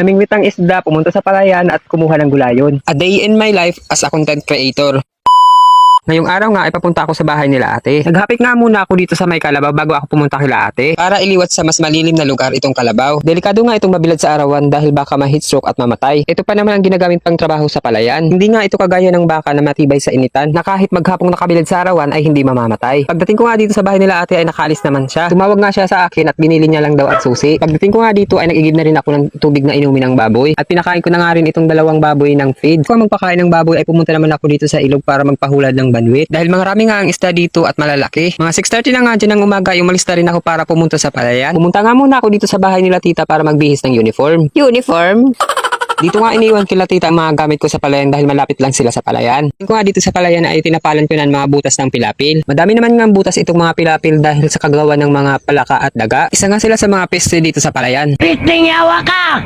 namingwit ng isda, pumunta sa palayan at kumuha ng gulayon. A day in my life as a content creator. Ngayong araw nga ay papunta ako sa bahay nila ate. Naghapit nga muna ako dito sa may Kalabaw bago ako pumunta kila ate para iliwat sa mas malilim na lugar itong Kalabaw. Delikado nga itong mabilad sa arawan dahil baka ma-heat stroke at mamatay. Ito pa naman ang ginagamit pang trabaho sa palayan. Hindi nga ito kagaya ng baka na matibay sa initan na kahit maghapong nakabilad sa arawan ay hindi mamamatay. Pagdating ko nga dito sa bahay nila ate ay nakaalis naman siya. Tumawag nga siya sa akin at binili niya lang daw at susi. Pagdating ko nga dito ay nag-igib na rin ako ng tubig na inumin ng baboy at pinakain ko na nga rin itong dalawang baboy ng feed. Kung magpakain ng baboy ay pumunta naman ako dito sa ilog para magpahulad ng banwit. Dahil marami nga ang isda dito at malalaki. Mga 6:30 na nga dyan ng umaga, umalis na rin ako para pumunta sa palayan. Pumunta nga muna ako dito sa bahay nila tita para magbihis ng uniform. Uniform? Dito nga iniwan kila tita ang mga gamit ko sa palayan dahil malapit lang sila sa palayan. Yung ko nga dito sa palayan ay tinapalan ko na mga butas ng pilapil. Madami naman nga butas itong mga pilapil dahil sa kagawa ng mga palaka at daga. Isa nga sila sa mga peste dito sa palayan. Pisting yawa ka!